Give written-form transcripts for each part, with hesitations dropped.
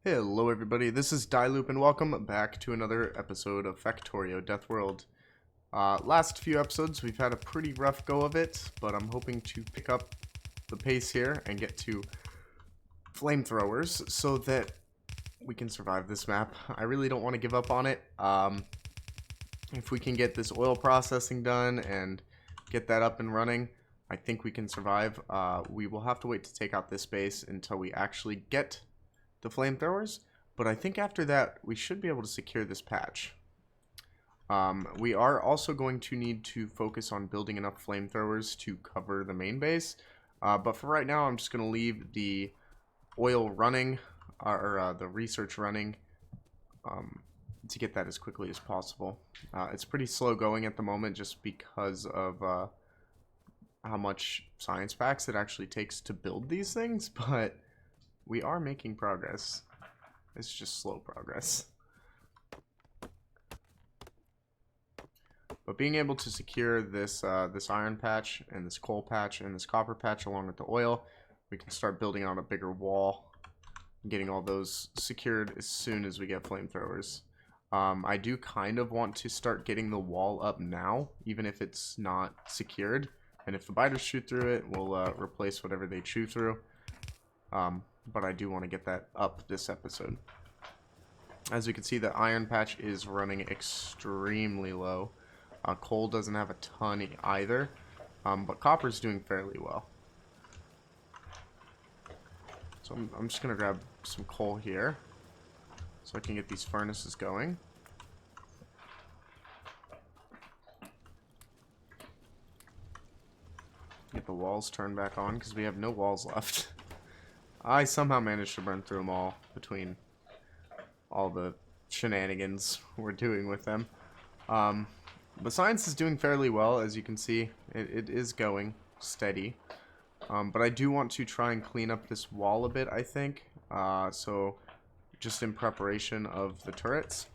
Hello everybody, this is Dylloop and welcome back to another episode of Factorio Deathworld. Last few episodes we've had a pretty rough go of it, but I'm hoping to pick up the pace here and get to flamethrowers so that we can survive this map. I really don't want to give up on it. If we can get this oil processing done and get that up and running, I think we can survive. We will have to wait to take out this base until we actually get the flamethrowers, but I think after that we should be able to secure this patch. We are also going to need to focus on building enough flamethrowers to cover the main base, but for right now I'm just going to leave the oil running, or the research running, to get that as quickly as possible. It's pretty slow going at the moment just because of how much science packs it actually takes to build these things, but we are making progress. It's just slow progress. But being able to secure this this iron patch and this coal patch and this copper patch along with the oil, we can start building on a bigger wall and getting all those secured as soon as we get flamethrowers. I do kind of want to start getting the wall up now, even if it's not secured. And if the biters shoot through it, we'll replace whatever they chew through. But I do want to get that up this episode. As you can see, the iron patch is running extremely low. Coal doesn't have a ton either, but copper's doing fairly well. So I'm just going to grab some coal here so I can get these furnaces going. Get the walls turned back on because we have no walls left. I somehow managed to burn through them all between all the shenanigans we're doing with them. But science is doing fairly well, as you can see. It is going steady. But I do want to try and clean up this wall a bit, I think. So just in preparation of the turrets.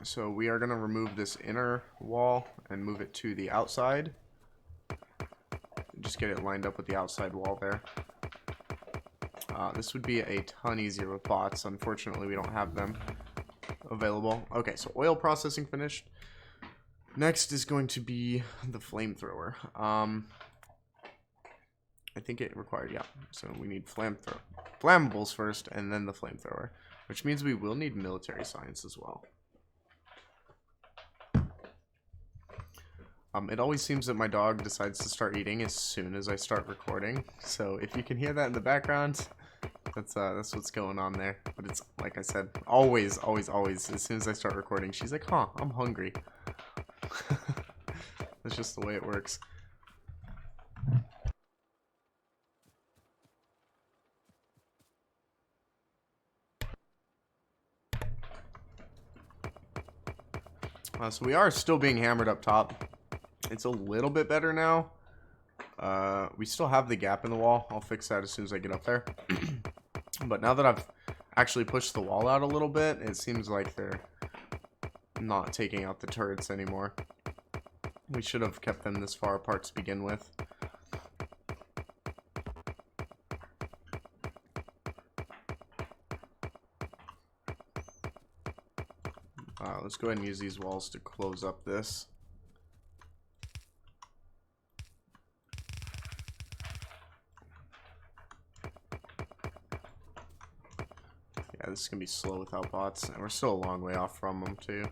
So we are going to remove this inner wall and move it to the outside. Just get it lined up with the outside wall there. This would be a ton easier with bots. Unfortunately, we don't have them available. Okay, so oil processing finished. Next is going to be the flamethrower. I think it required, yeah. So we need flammables first, and then the flamethrower, which means we will need military science as well. It always seems that my dog decides to start eating as soon as I start recording. So if you can hear that in the background, that's what's going on there. But it's, like I said, always, as soon as I start recording, she's like, huh, I'm hungry. That's just the way it works. So we are still being hammered up top. It's a little bit better now. We still have the gap in the wall. I'll fix that as soon as I get up there. But now that I've actually pushed the wall out a little bit, it seems like they're not taking out the turrets anymore. We should have kept them this far apart to begin with. Let's go ahead and use these walls to close up this. Yeah, this is going to be slow without bots, and we're still a long way off from them, too.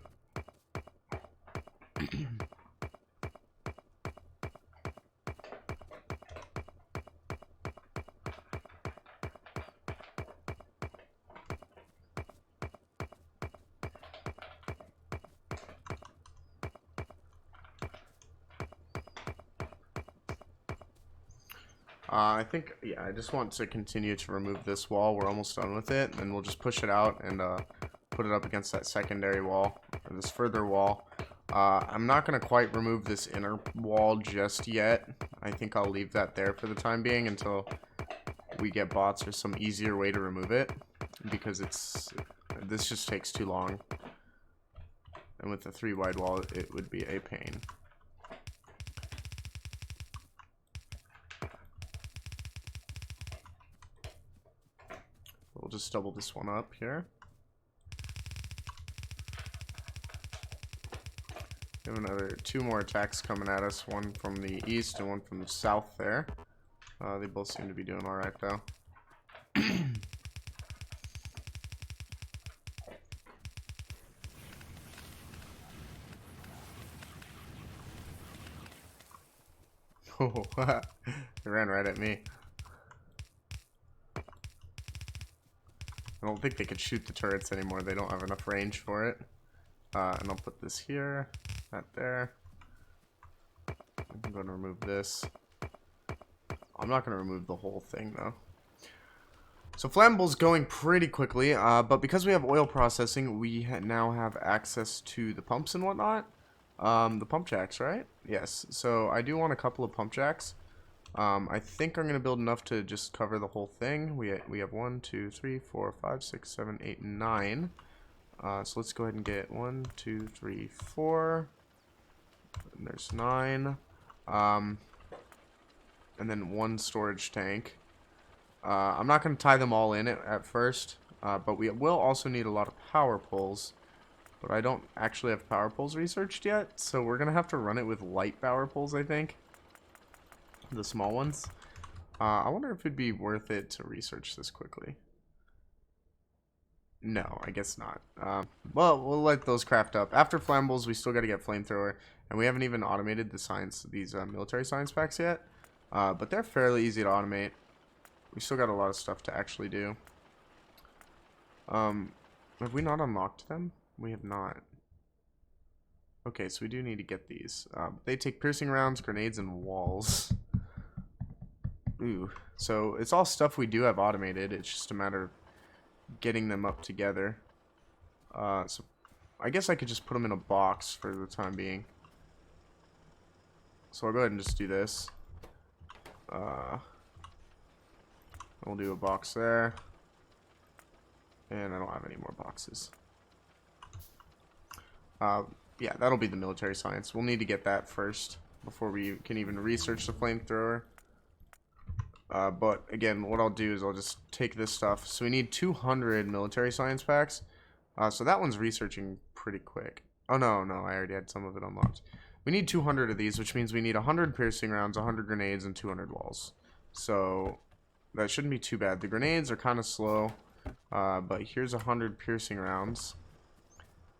I think, yeah, I just want to continue to remove this wall. We're almost done with it, and we'll just push it out and put it up against that secondary wall, or this further wall. I'm not going to quite remove this inner wall just yet. I think I'll leave that there for the time being until we get bots or some easier way to remove it, because this just takes too long. And with the 3 wide wall, it would be a pain. we'll just double this one up here. We have another 2 more attacks coming at us, one from the east and one from the south there. They both seem to be doing alright though. Oh, they ran right at me. I don't think they could shoot the turrets anymore. They don't have enough range for it. And I'll put this here, that there. I'm going to remove this. I'm not going to remove the whole thing though. So Flammable's going pretty quickly, but because we have oil processing, we now have access to the pumps and whatnot. The pump jacks, right? Yes. So I do want a couple of pump jacks. I think I'm going to build enough to just cover the whole thing. We have 1, 2, 3, 4, 5, 6, 7, 8, 9. So let's go ahead and get 1, 2, 3, 4. And there's 9. And then 1 storage tank. I'm not going to tie them all in at first, but we will also need a lot of power poles. But I don't actually have power poles researched yet, so we're going to have to run it with light power poles, I think. The small ones. I wonder if it'd be worth it to research this quickly. No, I guess not. Well, we'll let those craft up. After flammables, we still got to get flamethrower, and we haven't even automated these military science packs yet. But they're fairly easy to automate. We still got a lot of stuff to actually do. Have we not unlocked them? We have not. Okay, so we do need to get these. They take piercing rounds, grenades, and walls. Ooh. So it's all stuff we do have automated. It's just a matter of getting them up together. So I guess I could just put them in a box for the time being. So I'll go ahead and just do this. We'll do a box there. And I don't have any more boxes. Yeah, that'll be the military science. We'll need to get that first before we can even research the flamethrower. But again, what I'll do is I'll just take this stuff. So we need 200 military science packs. So that one's researching pretty quick. Oh, no, I already had some of it unlocked. We need 200 of these, which means we need 100 piercing rounds, 100 grenades, and 200 walls. So that shouldn't be too bad. The grenades are kind of slow, but here's 100 piercing rounds.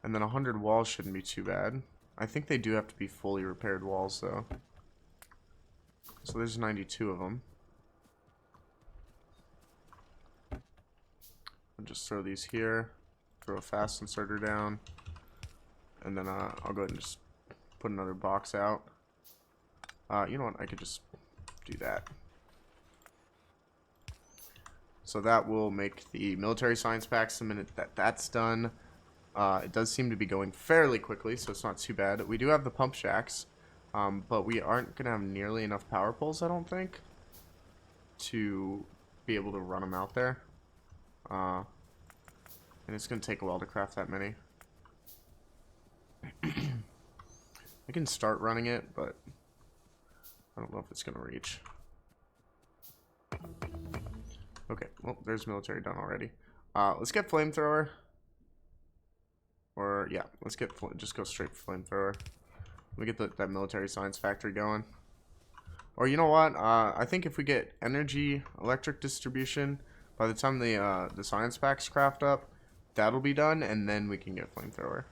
And then 100 walls shouldn't be too bad. I think they do have to be fully repaired walls, though. So there's 92 of them. I'll just throw these here. Throw a fast inserter down. And then I'll go ahead and just put another box out. You know what? I could just do that. So that will make the military science packs the minute that's done. It does seem to be going fairly quickly, so it's not too bad. We do have the pump shacks, but we aren't going to have nearly enough power poles, I don't think, to be able to run them out there. And it's going to take a while to craft that many. I can start running it, but I don't know if it's going to reach. Okay, well, there's military done already. Let's get flamethrower. Or, yeah, let's get, just go straight for flamethrower. Let me get that military science factory going. Or, you know what? I think if we get energy, electric distribution, by the time the science packs craft up, that'll be done, and then we can get flamethrower.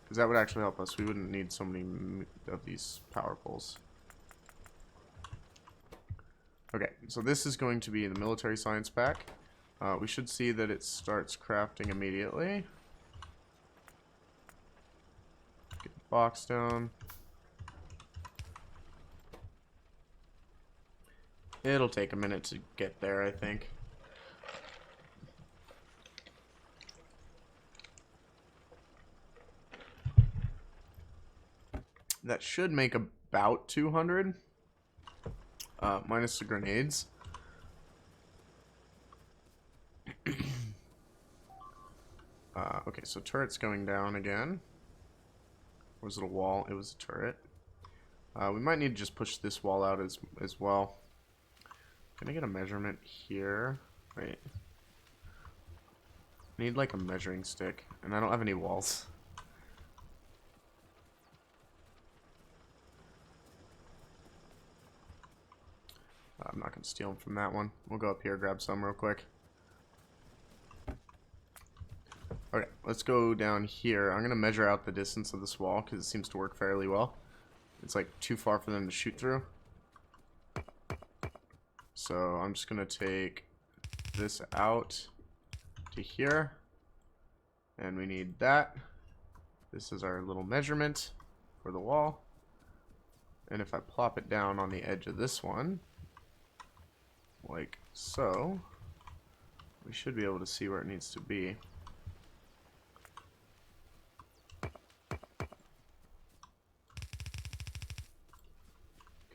Because that would actually help us. We wouldn't need so many of these power poles. Okay, so this is going to be the military science pack. We should see that it starts crafting immediately. Get the box down. It'll take a minute to get there, I think. That should make about 200. Minus the grenades. Okay, so turret's going down again. Or was it a wall? It was a turret. We might need to just push this wall out as well. Can I get a measurement here? Wait. I need like a measuring stick, and I don't have any walls. I'm not gonna steal them from that one. We'll go up here, grab some real quick. Okay, let's go down here. I'm gonna measure out the distance of this wall because it seems to work fairly well. It's like too far for them to shoot through. So I'm just gonna take this out to here, and we need that. This is our little measurement for the wall, and if I plop it down on the edge of this one like so, we should be able to see where it needs to be.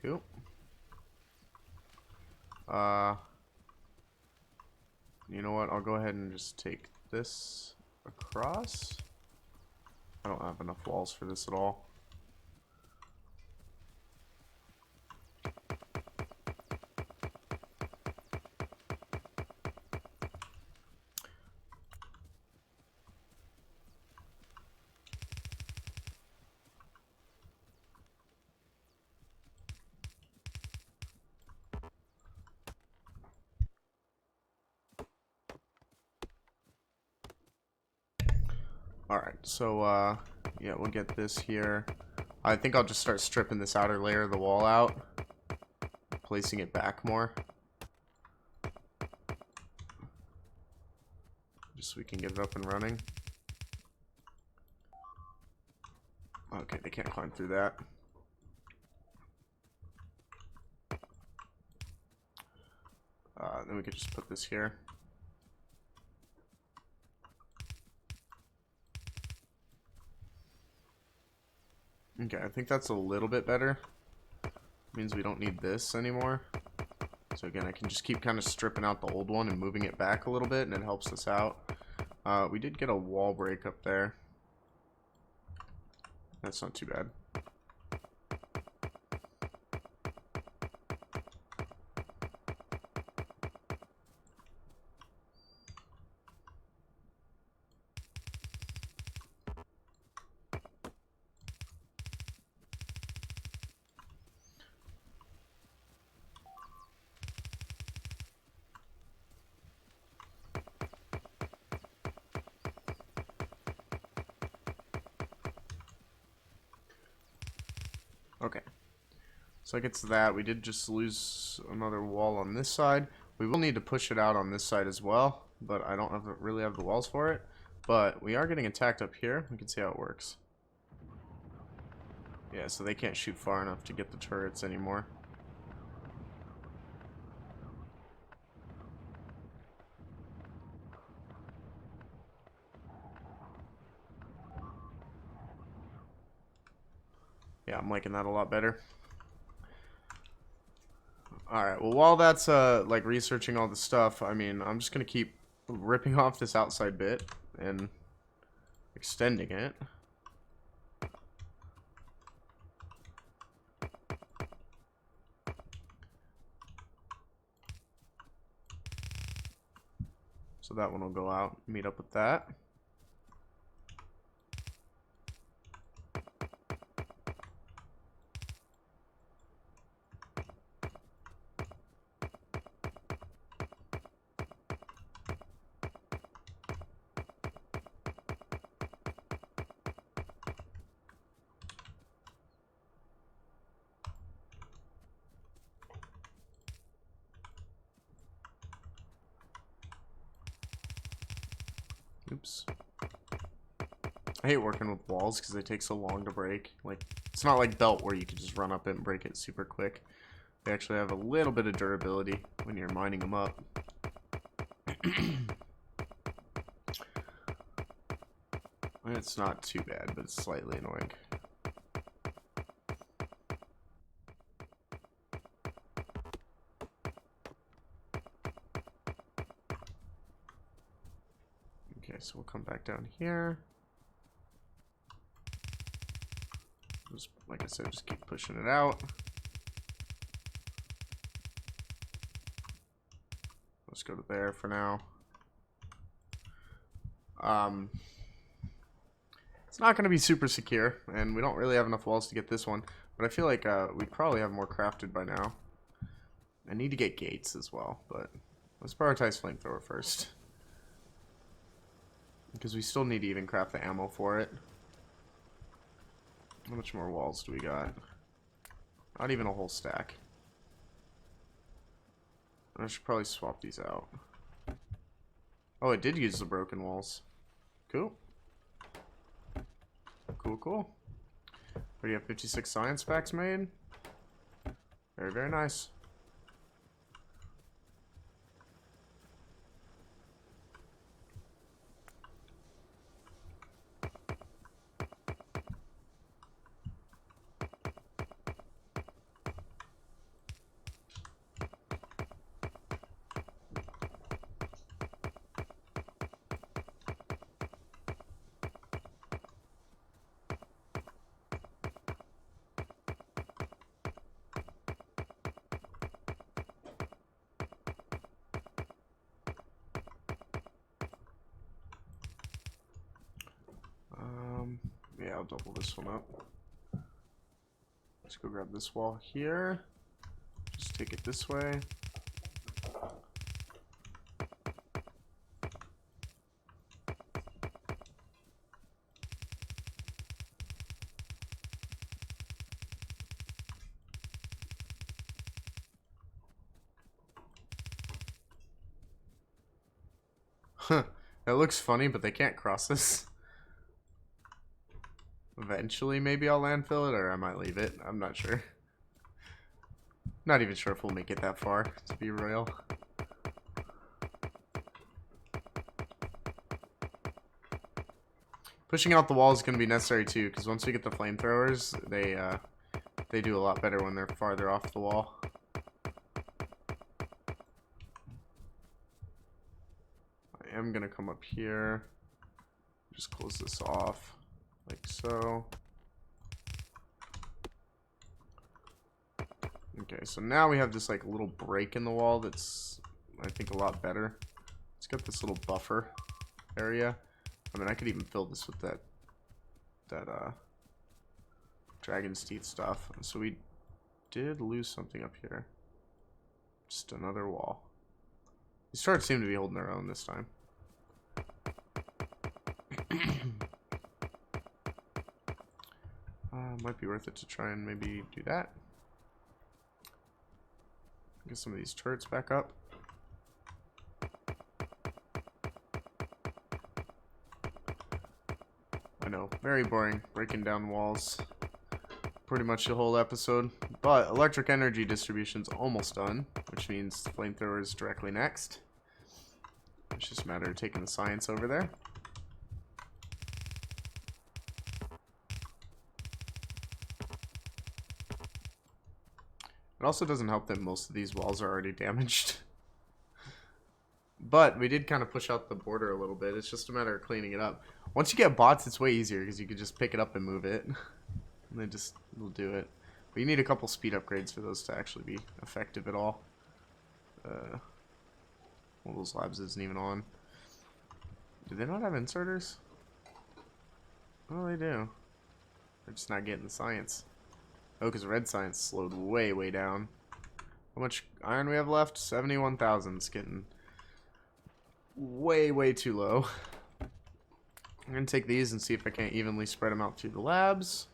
Cool. You know what? I'll go ahead and just take this across. I don't have enough walls for this at all. Alright, so yeah, we'll get this here. I think I'll just start stripping this outer layer of the wall out, placing it back more, just so we can get it up and running. Okay, they can't climb through that. Then we could just put this here. Okay, I think that's a little bit better. Means we don't need this anymore. So again, I can just keep kind of stripping out the old one and moving it back a little bit, and it helps us out. We did get a wall break up there. That's not too bad. Okay, so I get to that. We did just lose another wall on this side. We will need to push it out on this side as well, but I don't really have the walls for it. But we are getting attacked up here. We can see how it works. Yeah, so they can't shoot far enough to get the turrets anymore. Yeah, I'm liking that a lot better. Alright, well, while that's like researching all the stuff, I mean, I'm just gonna keep ripping off this outside bit and extending it. So that one will go out, meet up with that. Oops. I hate working with walls because they take so long to break. Like, it's not like belt where you can just run up it and break it super quick. They actually have a little bit of durability when you're mining them up. It's not too bad, but it's slightly annoying. Okay, so we'll come back down here. Just, like I said, just keep pushing it out. Let's go to there for now. It's not going to be super secure, and we don't really have enough walls to get this one. But I feel like we probably have more crafted by now. I need to get gates as well, but let's prioritize flamethrower first. Because we still need to even craft the ammo for it. How much more walls do we got? Not even a whole stack. I should probably swap these out. Oh, it did use the broken walls. Cool. Cool, cool. Already have 56 science packs made. Very, very nice. Yeah, I'll double this one up. Let's go grab this wall here. Just take it this way. Huh. That looks funny, but they can't cross this. Eventually, maybe I'll landfill it, or I might leave it. I'm not sure. Not even sure if we'll make it that far, to be real. Pushing out the wall is going to be necessary too, because once we get the flamethrowers, they do a lot better when they're farther off the wall. I am going to come up here, just close this off, like so. Okay, so now we have this like little break in the wall that's, I think, a lot better. It's got this little buffer area. I mean, I could even fill this with that dragon's teeth stuff. So we did lose something up here. Just another wall. These turrets seem to be holding their own this time. Might be worth it to try and maybe do that. Get some of these turrets back up. I know, very boring, breaking down walls pretty much the whole episode. But electric energy distribution's almost done, which means flamethrower is directly next. It's just a matter of taking the science over there. It also doesn't help that most of these walls are already damaged. But we did kind of push out the border a little bit. It's just a matter of cleaning it up. Once you get bots, it's way easier because you can just pick it up and move it. And they just will do it. But you need a couple speed upgrades for those to actually be effective at all. One of those labs isn't even on. Do they not have inserters? Oh, they do. They're just not getting the science. Oh, because red science slowed way, way down. How much iron we have left? 71,000. It's getting way, way too low. I'm going to take these and see if I can't evenly spread them out through the labs.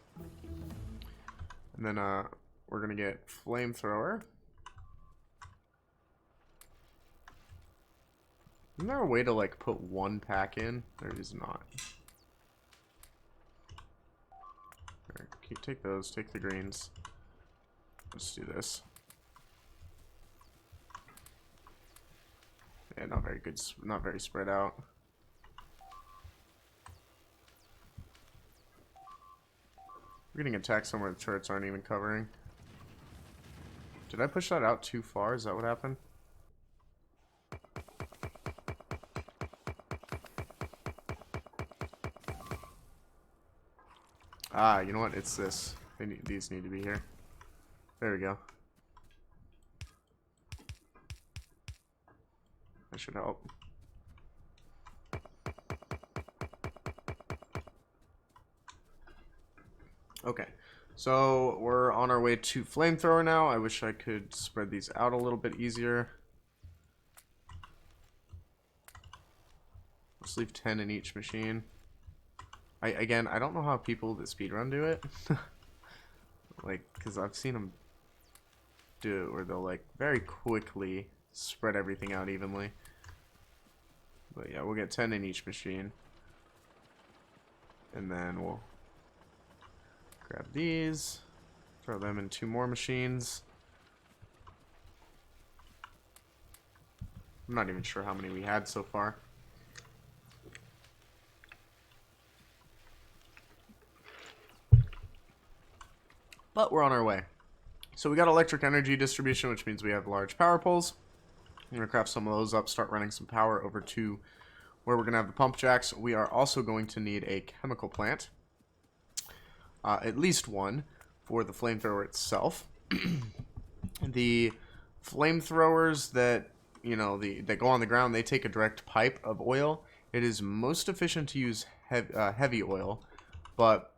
And then we're going to get flamethrower. Isn't there a way to like put one pack in? There is not. Here, take those, take the greens. Let's do this. Yeah, not very good, not very spread out. We're getting attacked somewhere the turrets aren't even covering. Did I push that out too far? Is that what happened? Ah, you know what? It's this. These need to be here. There we go. That should help. Okay, so we're on our way to flamethrower now. I wish I could spread these out a little bit easier. Let's leave 10 in each machine. Again, I don't know how people that speedrun do it. Like, because I've seen them do it where they'll, like, very quickly spread everything out evenly. But yeah, we'll get 10 in each machine. And then we'll grab these, throw them in 2 more machines. I'm not even sure how many we had so far. But we're on our way. So we got electric energy distribution, which means we have large power poles. I'm going to craft some of those up, start running some power over to where we're going to have the pump jacks. We are also going to need a chemical plant. At least one for the flamethrower itself. The flamethrowers that, you know, that go on the ground, they take a direct pipe of oil. It is most efficient to use heavy oil, but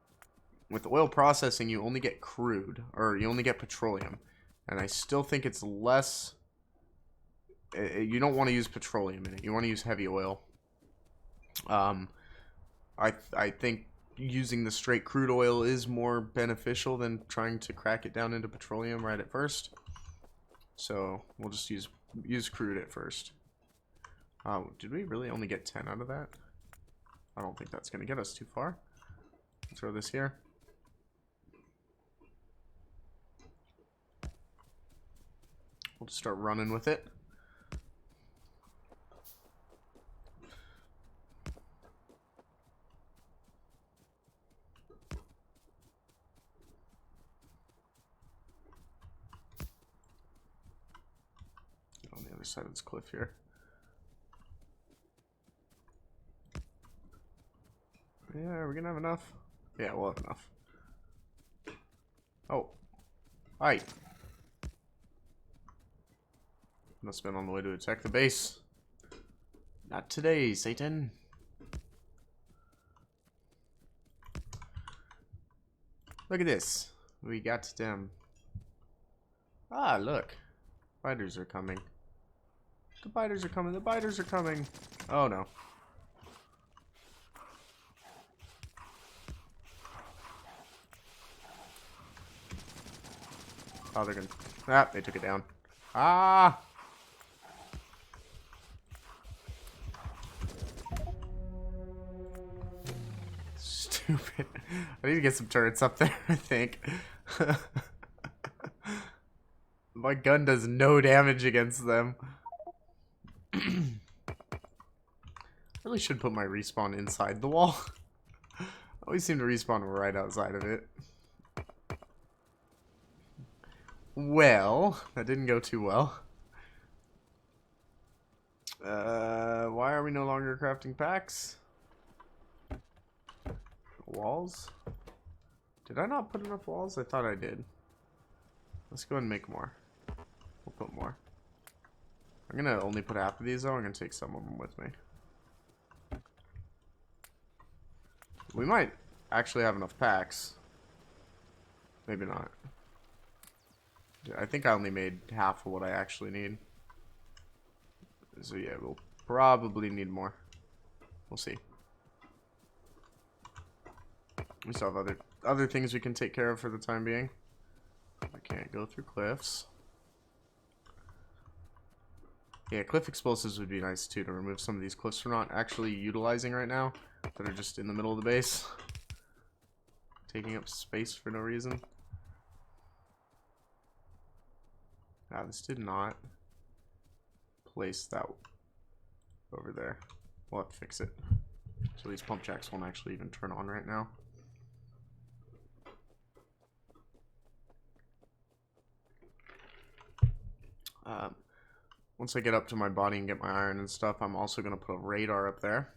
with oil processing, you only get crude, or you only get petroleum. And I still think it's less... You don't want to use petroleum in it. You want to use heavy oil. I think using the straight crude oil is more beneficial than trying to crack it down into petroleum right at first. So we'll just use crude at first. Did we really only get 10 out of that? I don't think that's going to get us too far. Throw this here. We'll just start running with it. Get on the other side of this cliff here. Yeah, are we gonna have enough? Yeah, we'll have enough. Oh. Hi. Must have been on the way to attack the base. Not today, Satan. Look at this. We got them. Ah, look. Biters are coming. The biters are coming. The biters are coming. Oh, no. Oh, they're gonna... Ah, they took it down. Ah! Stupid. I need to get some turrets up there, I think. My gun does no damage against them. Really should put my respawn inside the wall. I always seem to respawn right outside of it. Well, that didn't go too well. Why are we no longer crafting packs? Walls? Did I not put enough walls? I thought I did. Let's go ahead and make more. We'll put more. I'm gonna only put half of these though. I'm gonna take some of them with me. We might actually have enough packs. Maybe not. I think I only made half of what I actually need. So yeah, we'll probably need more. We'll see. We still have other things we can take care of for the time being. I can't go through cliffs. Yeah, cliff explosives would be nice too, to remove some of these cliffs we're not actually utilizing right now, that are just in the middle of the base, taking up space for no reason. Ah, this did not place that over there. We'll have to fix it. So these pump jacks won't actually even turn on right now. Once I get up to my body and get my iron and stuff, I'm also going to put a radar up there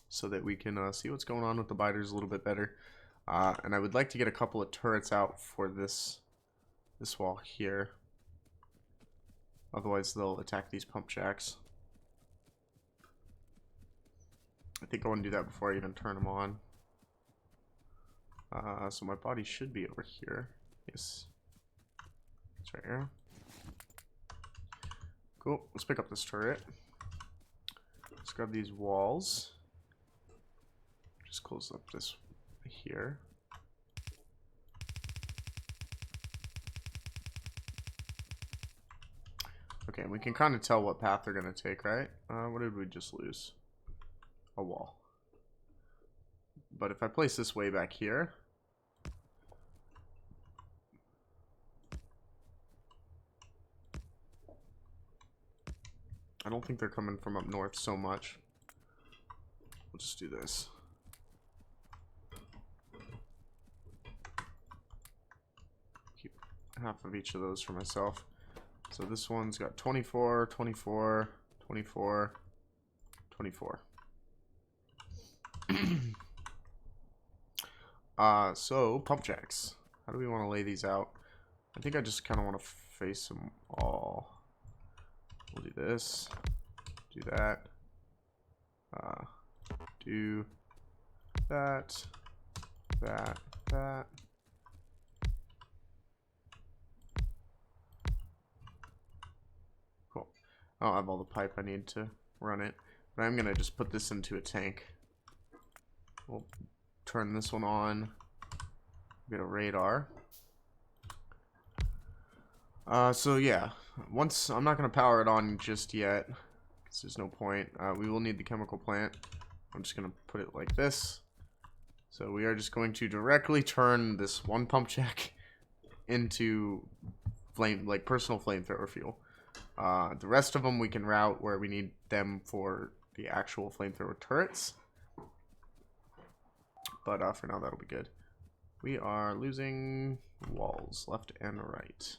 so that we can see what's going on with the biters a little bit better. And I would like to get a couple of turrets out for this wall here. Otherwise, they'll attack these pump jacks. I think I want to do that before I even turn them on. So my body should be over here. Yes. It's right here. Cool. Let's pick up this turret. Let's grab these walls. Just close up this here. Okay, we can kind of tell what path they're going to take, right? What did we just lose? A wall. But if I place this way back here, I don't think they're coming from up north so much. We'll just do this. Keep half of each of those for myself. So this one's got 24, 24, 24, 24. So pump jacks. How do we want to lay these out? I think I just kind of want to face them all. We'll do this. Do that. Do that. That. Cool. I don't have all the pipe I need to run it, but I'm gonna just put this into a tank. We'll turn this one on. Get a radar. So yeah, once I'm not gonna power it on just yet, because there's no point. We will need the chemical plant. I'm just gonna put it like this. So we are just going to directly turn this one pump jack into personal flamethrower fuel. The rest of them we can route where we need them for the actual flamethrower turrets. But for now, that'll be good. We are losing walls left and right.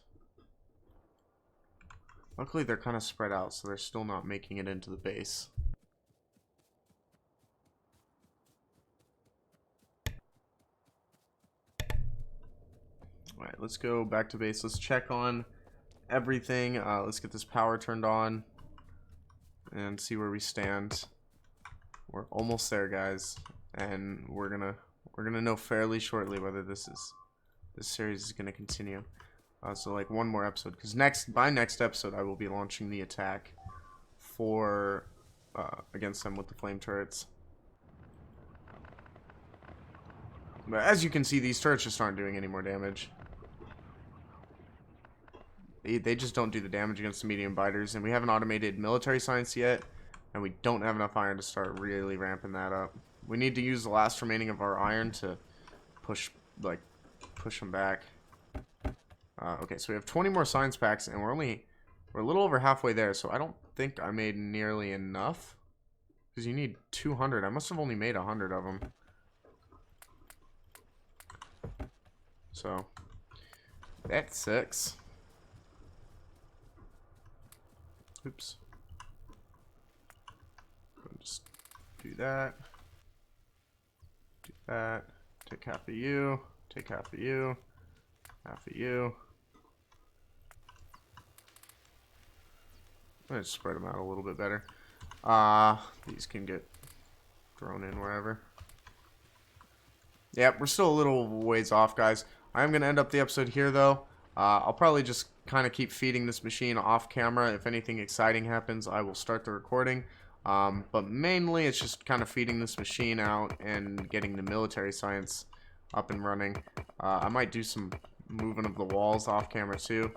Luckily, they're kind of spread out, so they're still not making it into the base. Alright, let's go back to base. Let's check on everything. Let's get this power turned on and see where we stand. We're almost there, guys, and we're gonna know fairly shortly whether this series is gonna continue. So like one more episode, because by next episode I will be launching the attack for against them with the flame turrets. But as you can see, these turrets just aren't doing any more damage. They just don't do the damage against the medium biters, and we haven't automated military science yet, and we don't have enough iron to start really ramping that up. We need to use the last remaining of our iron to push them back. Okay, so we have 20 more science packs, and we're a little over halfway there, so I don't think I made nearly enough. Because you need 200. I must have only made 100 of them. So, that sucks. Oops. Just do that. Do that. Take half of you. Take half of you. Half of you. Let's spread them out a little bit better. These can get thrown in wherever. Yeah, we're still a little ways off, guys. I am going to end up the episode here, though. I'll probably just kind of keep feeding this machine off camera. If anything exciting happens, I will start the recording. But mainly, it's just kind of feeding this machine out and getting the military science up and running. I might do some moving of the walls off camera, too.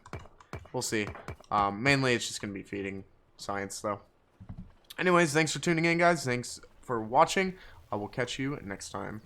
We'll see. Mainly, it's just going to be feeding science, though. Anyways, thanks for tuning in, guys. Thanks for watching. I will catch you next time.